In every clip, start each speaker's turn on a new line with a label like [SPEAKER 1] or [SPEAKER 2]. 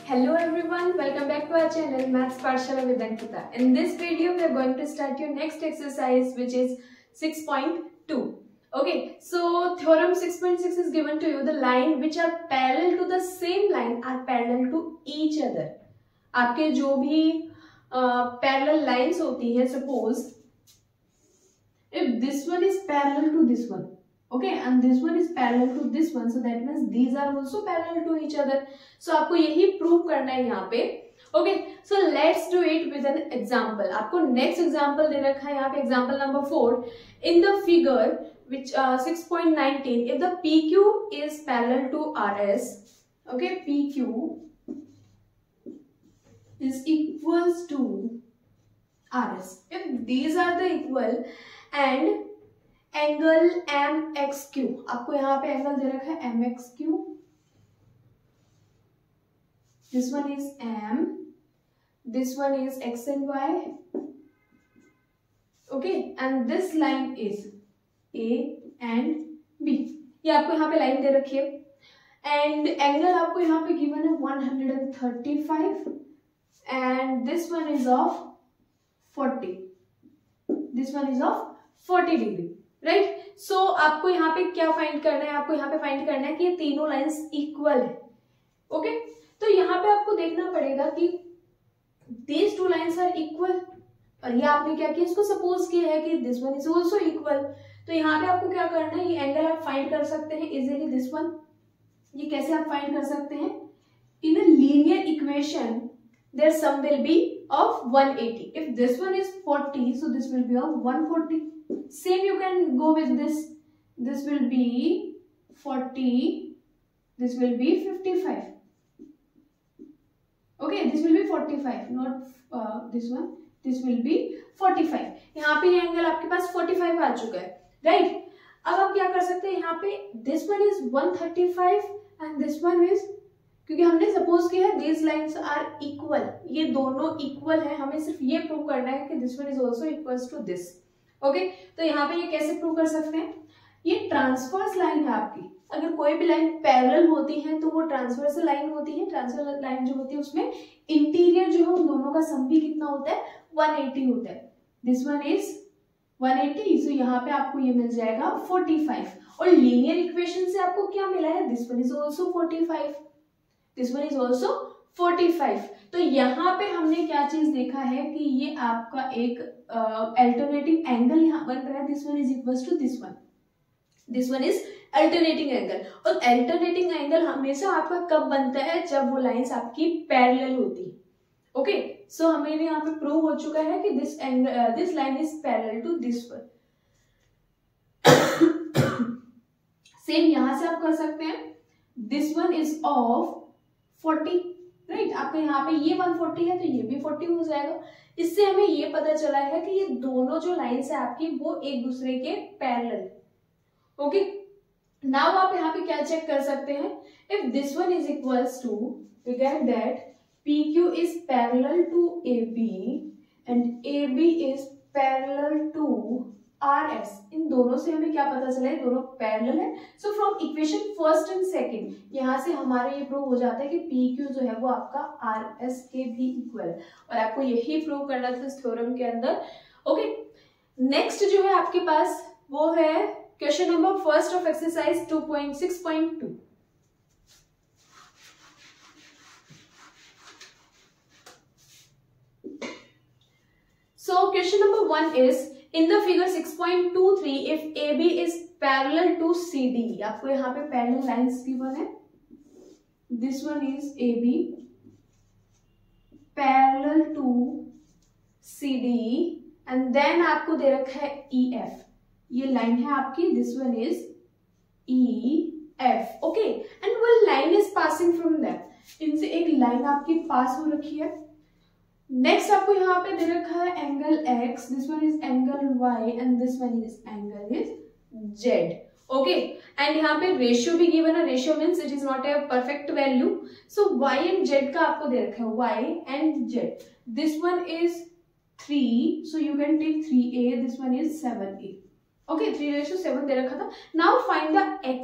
[SPEAKER 1] Hello everyone, welcome back to our channel Maths Pathshala with Ankita. In this video, we are going to start your next exercise, which is 6.2. Okay, so theorem 6.6 is given to you. The line which are parallel to the same line are parallel to each other. आपके जो भी parallel lines होती है, suppose if this one is parallel to this one, okay, and this one is parallel to this one, so that means these are also parallel to each other. So आपको यही prove करना है यहाँ पे. Okay, so let's do it with an example. आपको next example दे रखा है यहाँ पे, example number 4. In the figure which 6.19, if the PQ is parallel to RS, okay, PQ is equals to RS. If these are the equal and angle MXQ, आपको यहाँ पे angle दे रखा है MXQ, this one is M, this one is X and Y, okay, and this line is A and B. ये आपको यहाँ पे line दे रखी है एंड एंगल आपको यहाँ पे गिवन है 135 and this one is of 40, this one is of 40 degree. Right, सो आपको यहाँ पे क्या फाइंड करना है, आपको यहाँ पे फाइंड करना है कि ये तीनों लाइंस इक्वल है. ओके, तो यहाँ पे आपको देखना पड़ेगा कि these two lines are equal और ये आपने क्या किया, इसको सपोज किया है कि this one is also equal. तो यहाँ पे आपको क्या करना है, ये एंगल आप फाइंड कर सकते हैं इजीली. दिस वन, ये कैसे आप फाइंड कर सकते हैं, in a linear equation their sum will be of 180. If this one is 40, so this will be of 140. Same you can go with this. This will be 40. This will be 55. Okay, this will be 45. Not this one. This will be 45. यहाँ पे ये angle आपके पास 45 आ चुका है, right? अब आप क्या कर सकते हैं, यहाँ पे this one is 135 and this one is, क्योंकि हमने सपोज किया है these lines are equal, ये दोनों इक्वल है, हमें सिर्फ ये प्रूव करना है कि this one is also equals to this. Okay, तो यहाँ पे ये कैसे प्रूव कर सकते हैं, ये ट्रांसवर्स लाइन है आपकी. अगर कोई भी लाइन पैरेलल होती है तो वो ट्रांसवर्स लाइन होती है. ट्रांसवर्स लाइन जो होती है उसमें इंटीरियर जो है उन दोनों का सम भी कितना होता है, 180 होता है. दिस वन इज 180, सो यहाँ पे आपको ये मिल जाएगा 45. और लीनियर इक्वेशन से आपको क्या मिला है, this one is also 45, this one is also 45. तो यहाँ पे हमने क्या चीज देखा है कि ये आपका एक अल्टरनेटिंग एंगल यहाँ बन रहा है. This one is equals to this one, this one is alternating angle. और अल्टरनेटिंग एंगल हमेशा आपका कब बनता है, जब वो लाइंस आपकी पैरेलल होती है. ओके, सो हमें यहाँ पे प्रूव हो चुका है कि this line is parallel to this one. Same यहां से आप कर सकते हैं, this one is of 40, right. आपका यहाँ पे ये 140 है तो ये भी 40 हो जाएगा. इससे हमें ये पता चला है कि ये दोनों जो लाइंस है आपकी वो एक दूसरे के पैरेलल. ओके, नाउ आप यहाँ पे क्या चेक कर सकते हैं, if this one is equals to, we get that PQ is parallel to AB and AB is parallel to RS. इन दोनों से हमें क्या पता चला है, दोनों पैरेलल है. So from equation first and second यहाँ से हमारा ये प्रूव हो जाता है कि PQ जो है वो आपका RS के भी इक्वल है. और आपको यही प्रूव करना था इस थ्योरम के अंदर. ओके, नेक्स्ट जो है आपके पास वो है question number first of exercise 2.6.2. So question number 1 is, in the figure 6.23, if AB is parallel to CD, आपको यहाँ पे parallel lines given है. This one is AB parallel to CD and then आपको दे रखा है EF. ये line है आपकी, this one is EF. Okay, and one line is passing from them. इनसे एक लाइन आपकी पास हो रखी है. नेक्स्ट आपको यहाँ पे दे रखा है angle X, this one is angle Y and this one is angle is Z. Okay, and यहाँ पे रेशियो भी गिवन है. Ratio means it is not a perfect value. So Y and Z का आपको दे रखा है, Y and Z. This one is 3, so you can take 3A, this one is 7A. Okay, 3:7 दे रखा था. Now find the X.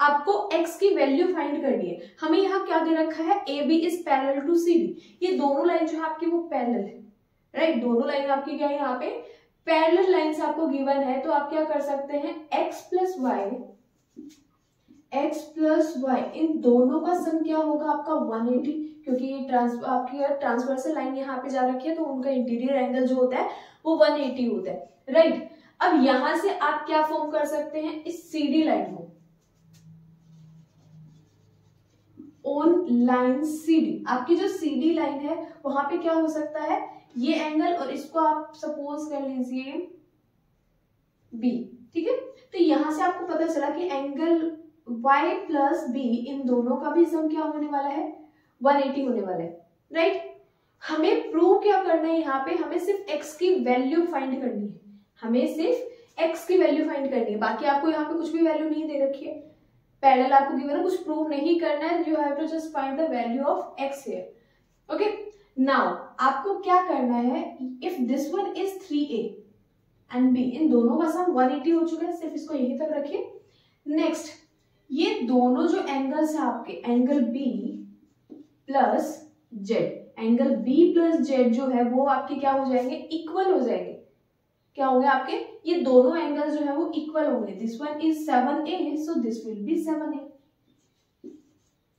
[SPEAKER 1] आपको x की वैल्यू फाइंड करनी है। हमें यहाँ क्या दे रखा है, AB is parallel to CD। ये दोनों लाइन जो है आपकी वो पैरेलल है, राइट। दोनों लाइन आपकी क्या है, यहाँ पे पैरेलल लाइंस आपको गिवन है। तो आप क्या कर सकते हैं, x प्लस वाई इन दोनों का सम क्या होगा आपका 180, क्योंकि ये आपकी ट्रांसवर्सल लाइन यहाँ पे जा रखी है तो उनका इंटीरियर एंगल जो होता है वो 180 होता है, राइट। अब यहां से आप क्या फॉर्म कर सकते हैं, इस CD लाइन को ऑन लाइन CD, आपकी जो CD लाइन है वहां पे क्या हो सकता है, ये एंगल और इसको आप सपोज कर लीजिए B, ठीक है। तो यहां से आपको पता चला कि एंगल y प्लस B इन दोनों का भी सम क्या होने वाला है, 180 होने वाला है, राइट। हमें प्रूव क्या करना है, यहाँ पे हमें सिर्फ x की वैल्यू फाइंड करनी है, हमें सिर्फ x की वैल्यू फाइंड करनी है। बाकी आपको यहाँ पे कुछ भी वैल्यू नहीं दे रखी है, पैरेलल आपको गिवन है, कुछ प्रूव नहीं करना है। You have to just find the value of x here. Okay, now आपको क्या करना है, if this one is 3a and b, इन दोनों का सम 180 हो चुका है, सिर्फ इसको यहीं तक रखिए। नेक्स्ट, ये दोनों जो एंगल्स है आपके, angle B plus Z, angle B plus Z जो है वो आपके क्या हो जाएंगे, इक्वल हो जाएंगे। क्या होंगे आपके, ये दोनों एंगल्स जो है वो इक्वल होंगे। This one is 7a, so this will be 7a।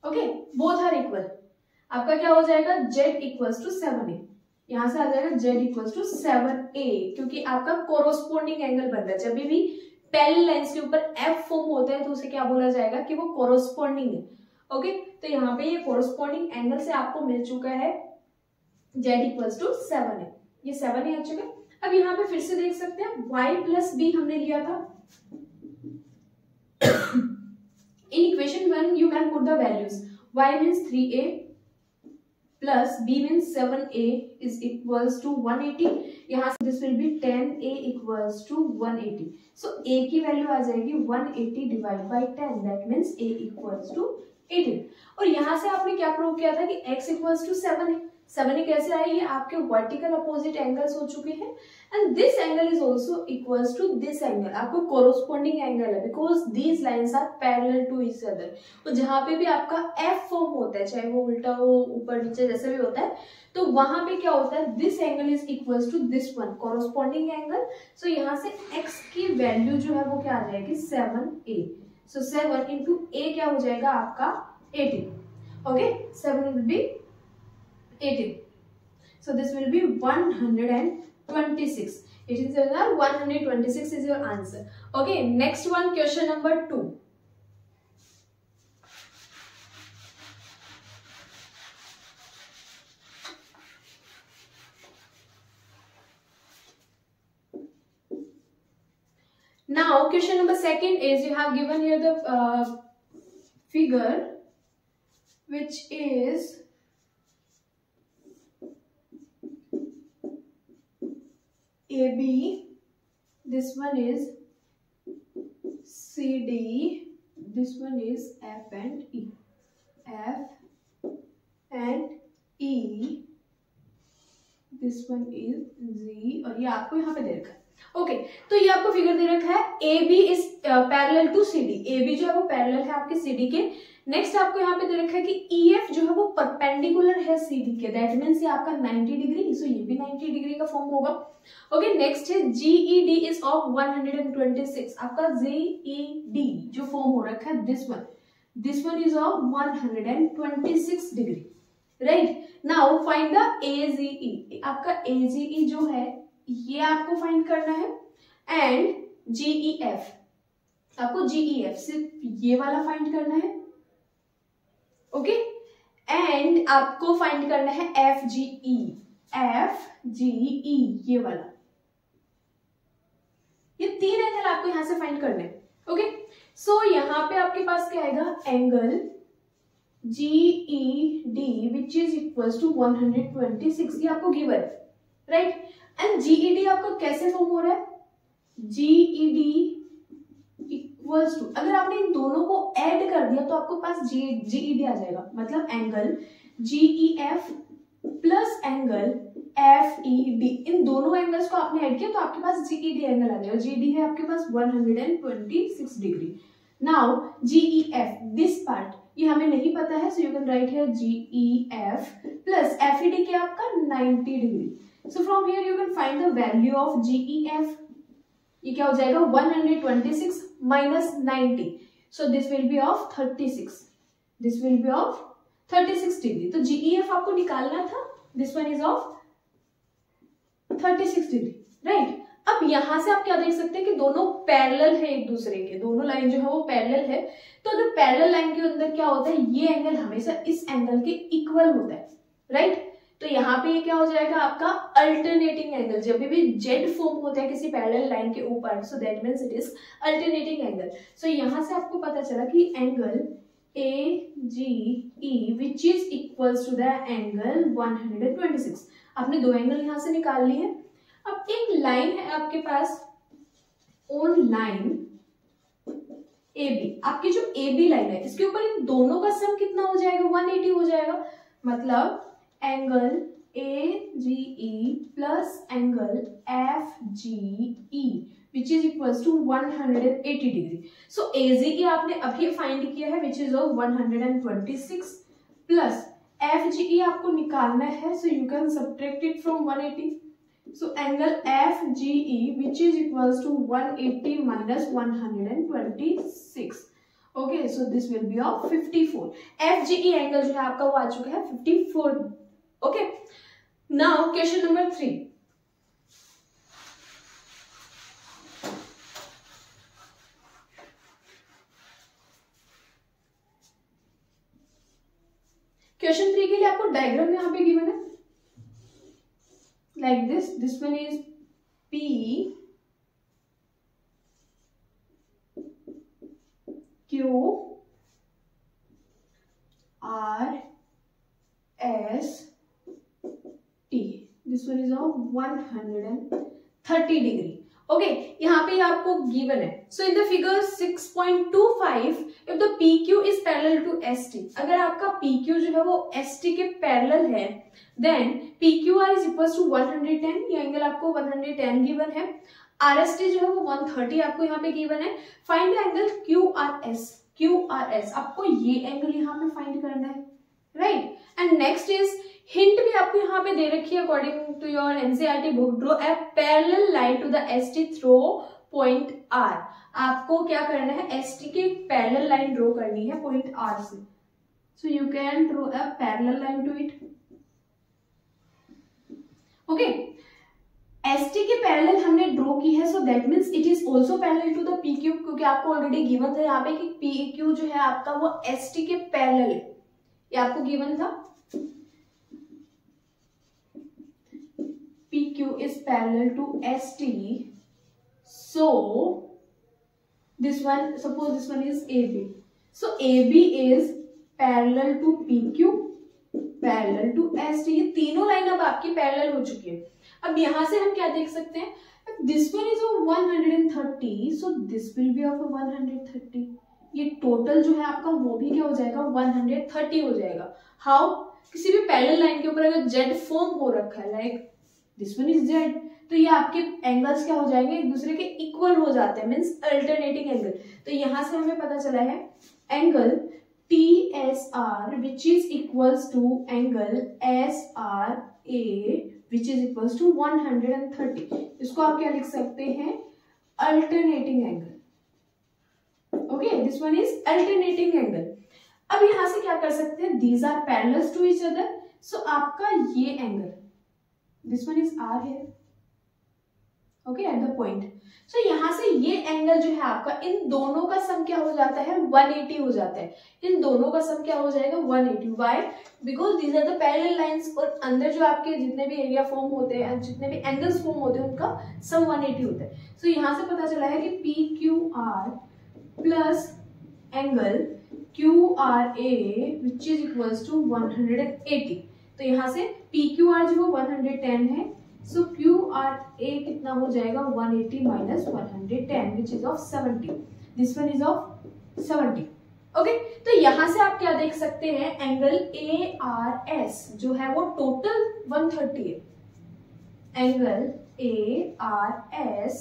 [SPEAKER 1] Okay, both are equal. आपका क्या हो जाएगा, z इक्वल्स टू 7a, यहां से आ जाएगा z इक्वल्स टू 7a, क्योंकि आपका कोरोस्पोंडिंग एंगल बन रहा है। जब भी पैरेलल लाइंस के ऊपर f फॉर्म होता है तो उसे क्या बोला जाएगा कि वो कोरोस्पोंडिंग है। ओके, तो यहाँ पे ये कोरोस्पोंडिंग एंगल से आपको मिल चुका है z इक्वल्स टू 7a, ये 7a आ चुका है। अब यहाँ पे फिर से देख सकते हैं y प्लस b हमने लिया था। In equation 1 you can put the values, y means 3a plus b means 7a is equals to 180। यहाँ से this will be 10a equals to 180। So a की वैल्यू आ जाएगी 180 divide by 10, that means a equals to 18। और यहाँ से आपने क्या प्रूव किया था कि x equals to 7a। 7a कैसे आए, ये आपके वर्टिकल अपोजिट एंगल्स हो चुके हैं, and this angle is also equals to this angle, आपको कोरोस्पोंडिंग एंगल है, because these lines are parallel to each other. तो जहां पे भी आपका f फॉर्म होता है, चाहे वो उल्टा हो, ऊपर नीचे, जैसे भी होता है, तो वहां पे क्या होता है, this angle is equals to this one corresponding angle. So यहाँ से x की वैल्यू जो है वो क्या आ जाएगी, 7a। सो 7 इंटू a क्या हो जाएगा आपका 18। Okay, 7 will be 18. So this will be 126. It is 126 is your answer. Okay, next one, question number 2. Now question number 2 is, you have given here the figure which is AB, this one is CD, this one is F and E, F and E, this one is Z, और ये आपको यहाँ पे दे रखा है। Okay, तो ये आपको फिगर दे रखा है, AB is parallel to CD, AB जो है वो पैरेलल है आपके CD के। नेक्स्ट आपको यहाँ पे दे रखा है कि EF जो है वो परपेंडिकुलर है CD के, दैट मीन्स ये आपका 90 डिग्री, सो ये भी 90 डिग्री का फॉर्म होगा। ओके, नेक्स्ट है GED इज ऑफ 126, आपका GED जो फॉर्म हो रखा है this one is of 126 degree, right. Now find the AGE, आपका AGE जो है ये आपको फाइंड करना है, एंड GEF, आपको GEF सिर्फ ये वाला फाइंड करना है। ओके, एंड आपको फाइंड करना है FGE, ये वाला, ये 3 एंगल आपको यहां से फाइंड करने हैं। ओके, सो यहां पे आपके पास क्या आएगा, angle GED which is equals to 126, ये आपको गिवन है, राइट। एंड GED आपका कैसे फॉर्म हो रहा है, GED इक्वल्स टू, अगर आपने इन दोनों को ऐड कर दिया तो आपको पास GED आ जाएगा, मतलब angle GEF plus angle FED, इन दोनों एंगल्स को आपने ऐड किया तो आपके पास GED एंगल आ जाएगा। GED है आपके पास 126 degree, now GEF this part ये हमें नहीं पता है, so you can write here GEF plus FED क्या आपका 90 degree. So from here you can find the value of GEF। ये क्या हो जाएगा 126 minus 90, so this will B of 36, this will B of 36 degree. तो GEF आपको निकालना था, this one is of 36 degree, right. अब यहां से आप क्या देख सकते हैं कि दोनों पैरेलल है एक दूसरे के, दोनों लाइन जो है वो पैरेलल है। तो अगर पैरेलल लाइन के अंदर क्या होता है, ये एंगल हमेशा इस एंगल के इक्वल होता है, राइट। तो यहाँ पे ये क्या हो जाएगा आपका अल्टरनेटिंग एंगल। जब भी जेड फॉर्म होता है किसी पैरेलल लाइन के ऊपर, so that means it is alternating angle. So यहां से आपको पता चला कि angle AGE which is equals to the angle 126। आपने दो एंगल यहां से निकाल लिए। अब एक लाइन है आपके पास ऑन लाइन AB, आपकी जो AB लाइन है इसके ऊपर इन दोनों का सम कितना हो जाएगा 180 हो जाएगा। मतलब angle AGE plus angle FGE which is equals to 180 degree. So AGE आपने अभी फाइंड किया है which is of 126 plus FGE आपको निकालना है, so you can subtract it from 180। So angle FGE which is equals to 180 minus 126. Okay, so this will be of 54. FGE angle जो है आपका वो आ चुका है 54. Okay. Now question number 3. Question 3 के लिए आपको डायग्राम यहाँ पे गिवन है like this one is P Q R S T, this one is of 130 degree. Okay, यहाँ पे आपको गिवन है। So in the figure 6.25 if the PQ is parallel to ST, अगर आपका PQ जो है वो ST के पैरेलल है then PQR is equal to 110, ये एंगल आपको 110 गिवन है। RST जो है वो 130 आपको यहाँ पे गिवन है। Find the angle QRS, QRS आपको ये एंगल यहाँ पे फाइंड करना है, right. And next is hint भी आपको यहाँ पे दे रखी है according to your NCERT book, draw a parallel line to the ST through point R। आपको क्या करना है, ST की पैरेलल लाइन ड्रॉ करनी है पॉइंट R से। So you can draw a parallel line to it. Okay, ST के parallel हमने ड्रॉ की है, so that means it is also parallel to the PQ, क्योंकि आपको ऑलरेडी गिवन था यहाँ पे कि PQ जो है आपका वो ST के पैरेलल है, ये आपको गिवन था। PQ is parallel to ST, so this one, suppose this one is AB, so AB is parallel to PQ, parallel to ST। ये तीनों लाइन अब आपकी पैरेलल हो चुकी है। अब यहां से हम क्या देख सकते हैं, this one is of 130, so this will be of 130। ये टोटल जो है आपका वो भी क्या हो जाएगा 130 हो जाएगा। हाउ, किसी भी पैरेलल लाइन के ऊपर अगर जेड फॉर्म हो रखा है like this one is Z, तो ये आपके एंगल्स क्या हो जाएंगे एक दूसरे के इक्वल हो जाते हैं, मींस अल्टरनेटिंग एंगल। तो यहां से हमें पता चला है angle TSR which is equals to angle SRA which is equals to 130। इसको आप क्या लिख सकते हैं, alternating angle. Okay, this one is alternating angle. अब यहां से क्या कर सकते हैं, these are parallel to each other, so आपका ये angle this one is R है, okay, at the point. So यहां से ये एंगल जो है आपका इन दोनों का सम क्या हो जाता है 180 हो जाता है। इन दोनों का सम क्या हो जाएगा 180। Why, because these are the parallel lines, और अंदर जो आपके जितने भी एरिया फॉर्म होते हैं, जितने भी एंगल्स फॉर्म होते हैं उनका सम 180 होता है। सो यहां से पता चला है कि PQR plus angle QRA which is equals to 180। तो यहां से PQR जो 110 है, सो QRA कितना हो जाएगा 180 minus 110 which is of 70। This one is of 70। Okay, तो यहां से आप क्या देख सकते हैं, एंगल ARS जो है वो टोटल 130 है। एंगल ARS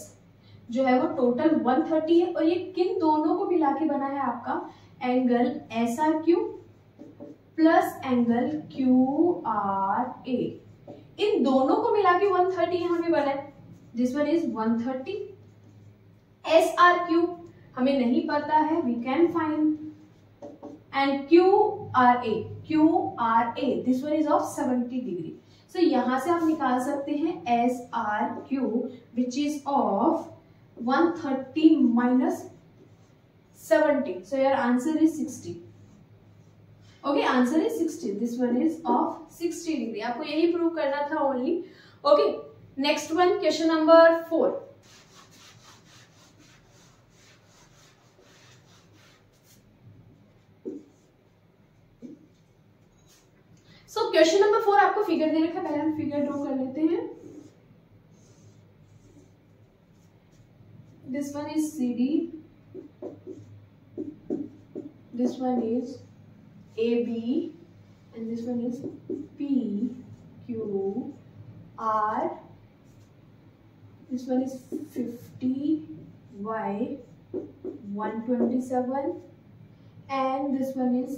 [SPEAKER 1] जो है वो टोटल 130 है और ये किन दोनों को मिला के बना है आपका angle SRQ plus angle QRA। इन दोनों को मिला के 130 यहाँ पे बना है। This one is 130। SRQ हमें नहीं पता है, we can find, and QRA this one is of 70 degree. So यहां से आप निकाल सकते हैं SRQ which is of 130 minus 70. So your answer is 60. Okay, answer is 60. This one is of 60 degree. आपको यही प्रूव करना था only. Okay, next one, question number 4. So question number 4 आपको फिगर दे रखा है, पहले हम फिगर ड्रॉ कर लेते हैं. This one is CD. This one is AB, and this one is PQR. This one is 50 by 127, and this one is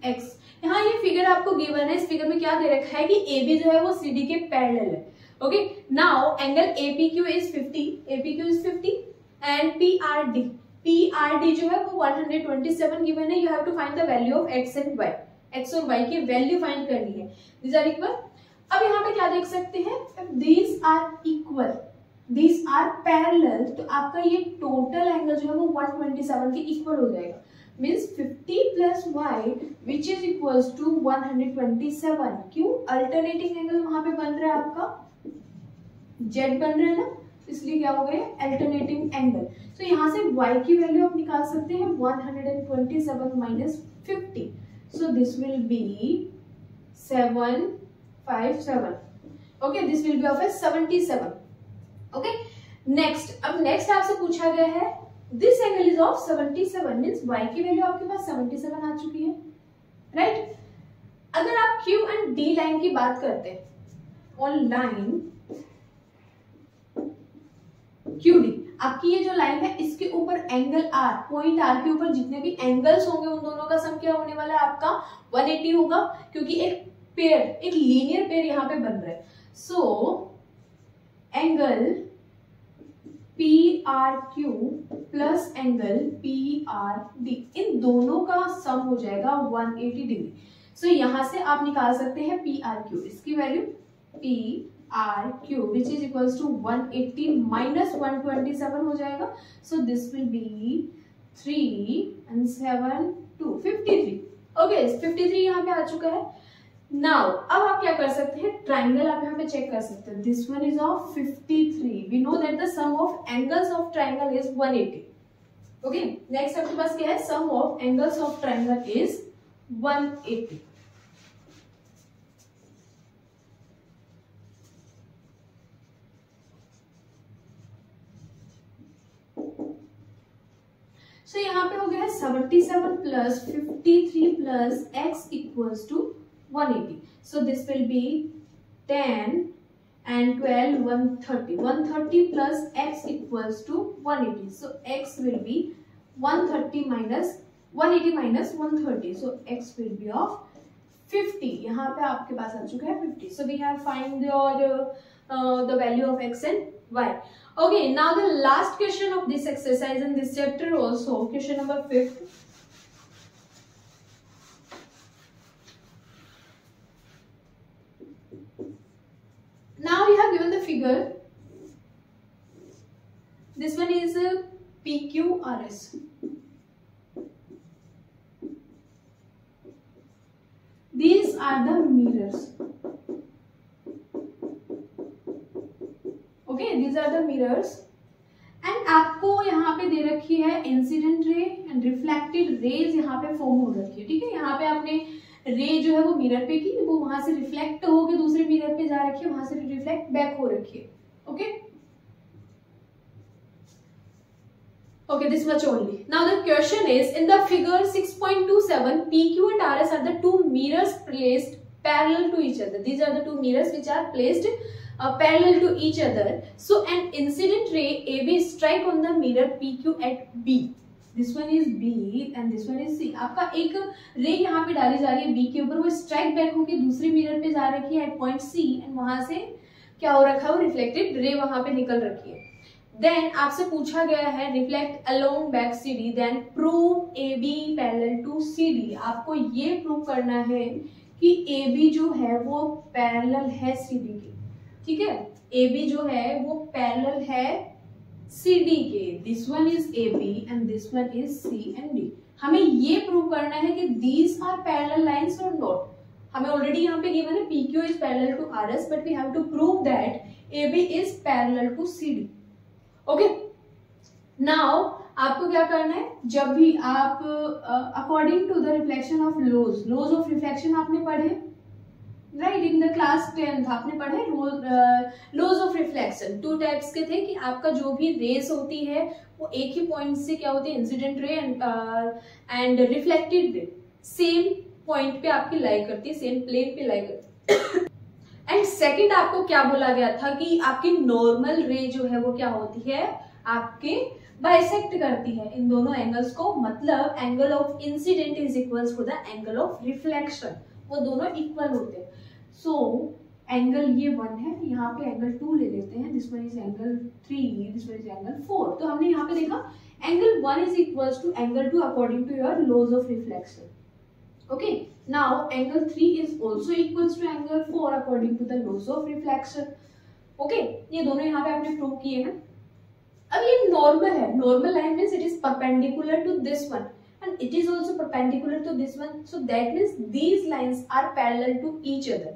[SPEAKER 1] X. यहाँ ये फिगर आपको गिवन है, इस फिगर में क्या दे रखा है कि AB जो है वो CD के पैरेलल है. Okay, now angle APQ is 50, and PRD जो है वो 127 गिवन है. You have to find the value of x and y. x और y की वैल्यू फाइंड करनी है. These are equal. अब यहाँ पे क्या देख सकते हैं, these are equal, these are parallel, तो आपका ये टोटल एंगल जो है वो 127 के इक्वल हो जाएगा. Means 50 plus y which is equals to 127. क्यों? अल्टरनेटिंग एंगल वहां पे बन रहा है आपका z बन रहा है ना, इसलिए क्या हो गया अल्टरनेटिंग एंगल. तो यहाँ से y की वैल्यू आप निकाल सकते हैं 127 minus 50. So this will B 757. Okay, this will B of 77. Okay, next. अब नेक्स्ट आपसे पूछा गया है this angle is of 77, means y की वैल्यू आपके पास 77 आ चुकी है, राइट. अगर आप Q एंड D लाइन की बात करते हैं, ऑन लाइन QD, आपकी ये जो लाइन है इसके ऊपर एंगल R, पॉइंट R के ऊपर जितने भी एंगल्स होंगे उन दोनों का सम क्या होने वाला है आपका 180 होगा, क्योंकि एक पेयर, एक लीनियर पेयर यहाँ पे बन रहा है. So angle PRQ plus angle PRD, इन दोनों का सम हो जाएगा 180 डिग्री. सो यहां से आप निकाल सकते हैं PRQ, इसकी value PRQ which is equals to 180 minus 127 हो जाएगा. So this will be 3 and 7 2 53. Okay, 53 यहाँ पे आ चुका है. Now अब आप क्या कर सकते हैं, ट्राइंगल आप यहाँ पे चेक कर सकते हैं. This one is of 53. We know that the sum of angles of triangle is 180. Okay, next आपके पास क्या है, sum of angles of triangle is 180. So यहाँ पे हो गया है 77 plus 53 plus x equals to 180. So this will be 10 and 12 130. 130 plus x equals to 180. So x will be 130 minus 180 minus 130. So x will be of 50. यहाँ पे आपके पास आ चुका है 50. So we have find the value of x and y. Okay, now the last question of this exercise in this chapter also, question number 5. Now we have given the figure. This one is PQRS. These are the mirrors. Okay, these are the mirrors. And आपको यहाँ पे दे रखी है incident ray and reflected raise यहाँ पे form हो रखी है. ठीक है, यहाँ पे आपने रे जो है वो मिरर पे की, वो वहां से रिफ्लेक्ट होके दूसरे मिरर पे जा रखी है, वहां से रिफ्लेक्ट बैक हो रखी है. Okay, okay, this much only. Now the question is, in the figure 6.27, PQ and RS are the two mirrors placed parallel to each other. These are the two mirrors which are placed parallel to each other. So an incident ray AB strike on the mirror PQ at B. This one is B and this one is C. आपका एक रे यहाँ पे डाली जा रही है B के ऊपर, वो स्ट्राइक बैक होके दूसरे मिरर पे जा रखी है एट पॉइंट C एंड वहां से क्या हो रखा है, वो रिफ्लेक्टेड रे वहां पे निकल रखी है. देन आपसे पूछा गया है reflect along back CD, then prove AB parallel to CD. आपको ये प्रूव करना है कि AB जो है वो पैरेलल है CD के. ठीक है, AB जो है वो पैरेलल है CD के. This one is AB and this one is C and D. हमें ये प्रूव करना है कि दीज आर पैरेलल लाइंस और नॉट. हमें ऑलरेडी यहाँ पे गिवन है PQ is parallel to RS, but we have to prove that AB is parallel to CD. Okay, now आपको क्या करना है, जब भी आप according to the reflection of laws of reflection आपने पढ़े, right, in the class 10th आपने पढ़े laws of reflection. Two types के थे कि आपका जो भी रेस होती है वो एक ही पॉइंट से क्या होती है, incident ray and reflected ray same point पे आपकी लाई करती है, सेम प्लेन पे लाई करती है. एंड सेकंड आपको क्या बोला गया था कि आपकी नॉर्मल रे जो है वो क्या होती है, आपके बाइसेक्ट करती है इन दोनों एंगल्स को. मतलब angle of incident is equals to the angle of reflection, वो दोनों इक्वल होते हैं. सो एंगल ये 1 है, यहाँ पे एंगल 2 ले लेते हैं. This one is angle 3, this one is angle 4. तो हमने यहाँ पे देखा angle 1 is equals to angle 2 according to your laws of reflection. Okay, now angle 3 is also equals to angle 4 according to the laws of reflection. Okay, ये दोनों यहाँ पे आपने प्रूव किए हैं. अब ये नॉर्मल है, normal line means it is perpendicular to this one and it is also perpendicular to this one, so that means these lines are parallel to each other.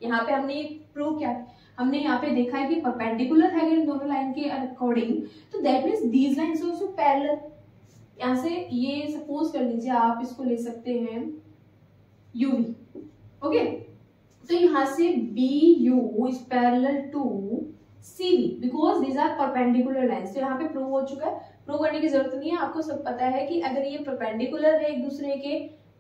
[SPEAKER 1] यहाँ पे हमने प्रूव किया, हमने यहाँ पे देखा है कि परपेंडिकुलर है इन दोनों लाइन के अकॉर्डिंग, तो that means these lines also parallel. यहाँ से ये सपोज कर लीजिए आप इसको ले सकते हैं UV. ओके, तो यहाँ से BU is parallel to CV because these are perpendicular lines. तो यहाँ पे प्रूव हो चुका है, प्रूव करने की जरूरत नहीं है. आपको सब पता है कि अगर ये परपेंडिकुलर है एक दूसरे के,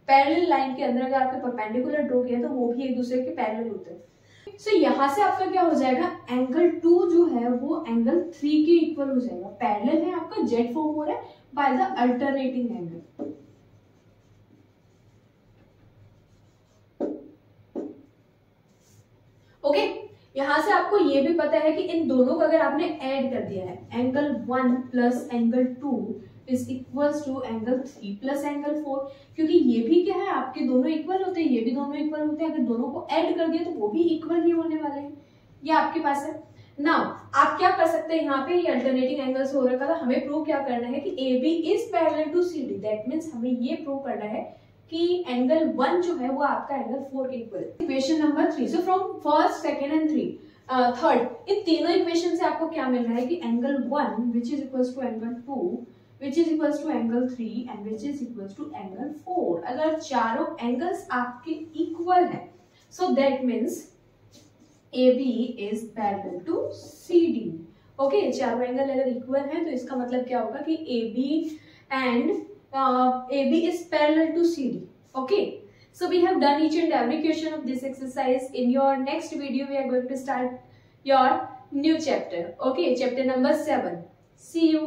[SPEAKER 1] पैरेलल लाइन के अंदर अगर आपने परपेंडिकुलर ड्रॉ किया तो वो भी एक दूसरे के पैरेलल होते हैं. सो यहाँ से आपका क्या हो जाएगा, एंगल 2 जो है वो एंगल 3 के इक्वल हो जाएगा. पैरेलल है आपका, जेड फॉर्म हो रहा है by the alternating angle. Okay, यहां से आपको ये भी पता है कि इन दोनों को अगर आपने ऐड कर दिया है, angle 1 plus angle 2 is equals to angle 3 plus angle 4. क्योंकि ये भी क्या है, आपके दोनों इक्वल होते हैं, ये भी दोनों इक्वल होते हैं. अगर दोनों को ऐड कर दिया तो वो भी इक्वल ही होने वाले हैं. ये आपके पास है. नाउ आप क्या कर सकते हैं, यहाँ पे ये अल्टरनेटिंग एंगल्स हो रखा था, हमें प्रूव क्या करना है कि AB is parallel to CD. That means हमें ये प्रूव करना है कि एंगल 1 जो है वो आपका एंगल 4 के इक्वल है. Equation number 3. So from first, second and third, इन तीनों इक्वेशन से आपको क्या मिल रहा है कि angle 1 which is equals to angle 2 which is equals to angle 3 and which is equals to angle 4. अगर चारों एंगल्स आपके इक्वल है, so that means AB is parallel to CD. Okay, चारों एंगल अगर इक्वल है तो इसका मतलब क्या होगा कि AB is parallel to CD. Okay, so we have done each and every question of this exercise. In your next video we are going to start your new chapter. Okay, chapter number 7. See you.